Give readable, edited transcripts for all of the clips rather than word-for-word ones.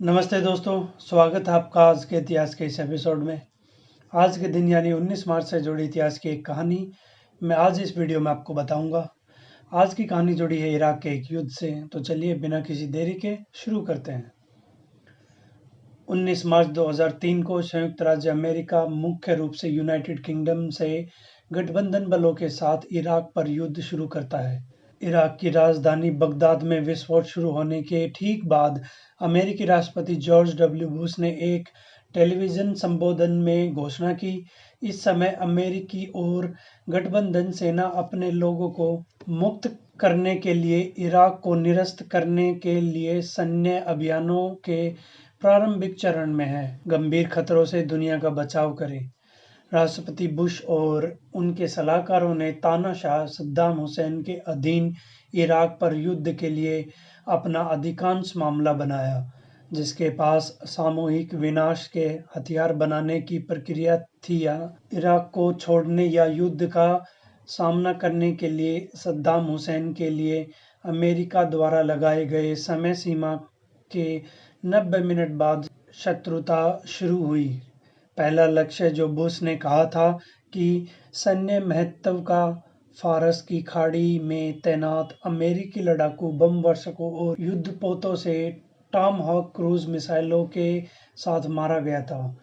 नमस्ते दोस्तों, स्वागत है आपका आज के इतिहास के इस एपिसोड में। आज के दिन यानी 19 मार्च से जुड़ी इतिहास की एक कहानी मैं आज इस वीडियो में आपको बताऊंगा। आज की कहानी जुड़ी है इराक के एक युद्ध से, तो चलिए बिना किसी देरी के शुरू करते हैं। 19 मार्च 2003 को संयुक्त राज्य अमेरिका मुख्य रूप से यूनाइटेड किंगडम से गठबंधन बलों के साथ इराक पर युद्ध शुरू करता है। इराक की राजधानी बगदाद में विस्फोट शुरू होने के ठीक बाद अमेरिकी राष्ट्रपति जॉर्ज डब्ल्यू बुश ने एक टेलीविजन संबोधन में घोषणा की। इस समय अमेरिकी और गठबंधन सेना अपने लोगों को मुक्त करने के लिए इराक को निरस्त करने के लिए सैन्य अभियानों के प्रारंभिक चरण में है। गंभीर खतरों से दुनिया का बचाव करें। राष्ट्रपति बुश और उनके सलाहकारों ने तानाशाह सद्दाम हुसैन के अधीन इराक पर युद्ध के लिए अपना अधिकांश मामला बनाया, जिसके पास सामूहिक विनाश के हथियार बनाने की प्रक्रिया थी। या इराक को छोड़ने या युद्ध का सामना करने के लिए सद्दाम हुसैन के लिए अमेरिका द्वारा लगाए गए समय सीमा के 90 मिनट बाद शत्रुता शुरू हुई। पहला लक्ष्य जो बुश ने कहा था कि सैन्य महत्व का फारस की खाड़ी में तैनात अमेरिकी लड़ाकू बम वर्षकों और युद्धपोतों से टॉमहॉक क्रूज मिसाइलों के साथ मारा गया था।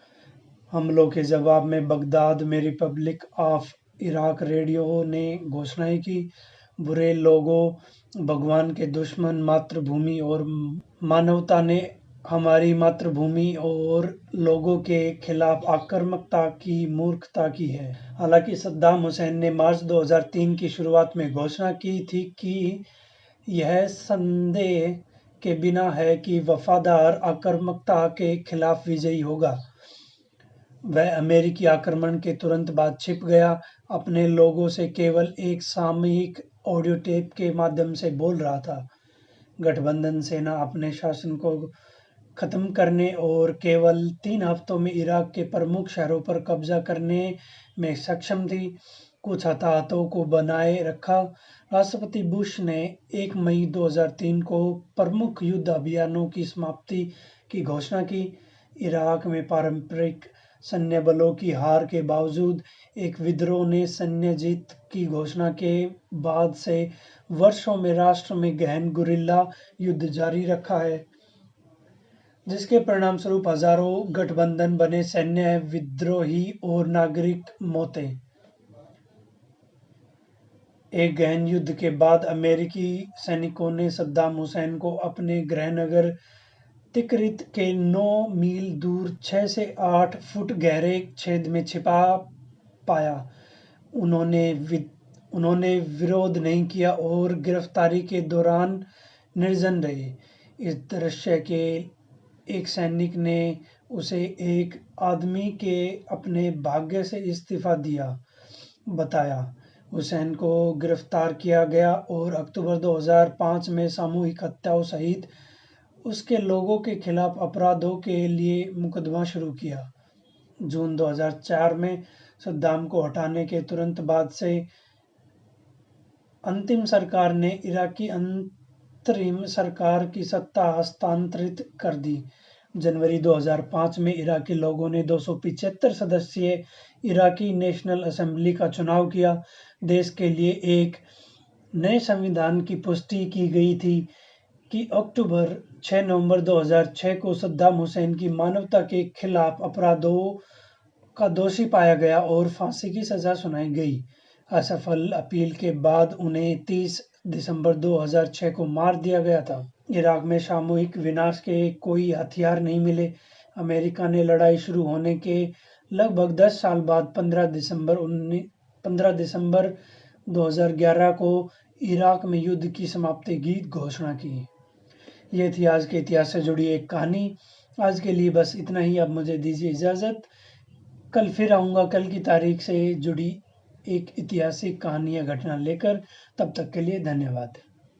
हमलों के जवाब में बगदाद में रिपब्लिक ऑफ इराक रेडियो ने घोषणाएं की। बुरे लोगों, भगवान के दुश्मन, मातृभूमि और मानवता ने हमारी मातृभूमि और लोगों के खिलाफ आक्रामकता की मूर्खता की है। हालांकि सद्दाम हुसैन ने मार्च 2003 की शुरुआत में घोषणा की थी कि यह संदेह के बिना है कि वफादार आक्रामकता के खिलाफ विजयी होगा। वह अमेरिकी आक्रमण के तुरंत बाद छिप गया, अपने लोगों से केवल एक सामयिक ऑडियो टेप के माध्यम से बोल रहा था। गठबंधन सेना अपने शासन को खत्म करने और केवल 3 हफ्तों में इराक के प्रमुख शहरों पर कब्जा करने में सक्षम थी। कुछ हताहतों को बनाए रखा। राष्ट्रपति बुश ने 1 मई 2003 को प्रमुख युद्ध अभियानों की समाप्ति की घोषणा की। इराक में पारंपरिक सैन्य बलों की हार के बावजूद एक विद्रोह ने सैन्य जीत की घोषणा के बाद से वर्षों में राष्ट्र में गहन गुरिल्ला युद्ध जारी रखा है, जिसके परिणामस्वरूप हजारों गठबंधन बने सैन्य विद्रोही और नागरिक मौतें। एक गहन युद्ध के बाद अमेरिकी सैनिकों ने सद्दाम हुसैन को अपने गृहनगर तिकरित के 9 मील दूर 6 से 8 फुट गहरे छेद में छिपा पाया। उन्होंने विरोध नहीं किया और गिरफ्तारी के दौरान निर्जन रहे। इस दृश्य के एक सैनिक ने उसे एक आदमी के अपने भाग्य से इस्तीफा दिया बताया। हुसैन को गिरफ्तार किया गया और अक्टूबर 2005 में सामूहिक हत्याओं सहित उसके लोगों के खिलाफ अपराधों के लिए मुकदमा शुरू किया। जून 2004 में सद्दाम को हटाने के तुरंत बाद से अंतिम सरकार ने इराकी अंतरिम सरकार की सत्ता हस्तांतरित कर दी। जनवरी 2005 में इराकी लोगों ने 275 सदस्यीय इराकी नेशनल असेंबली का चुनाव किया। देश के लिए एक नए संविधान की पुष्टि की गई थी कि 6 नवंबर 2006 को सद्दाम हुसैन की मानवता के खिलाफ अपराधों का दोषी पाया गया और फांसी की सजा सुनाई गई। असफल अपील के बाद उन्हें 30 दिसंबर 2006 को मार दिया गया था। इराक में सामूहिक विनाश के कोई हथियार नहीं मिले। अमेरिका ने लड़ाई शुरू होने के लगभग 10 साल बाद 15 दिसंबर 2011 को इराक में युद्ध की समाप्ति की घोषणा की। ये थी आज के इतिहास से जुड़ी एक कहानी। आज के लिए बस इतना ही। अब मुझे दीजिए इजाज़त। कल फिर आऊँगा कल की तारीख से जुड़ी एक ऐतिहासिक कहानी या घटना लेकर। तब तक के लिए धन्यवाद।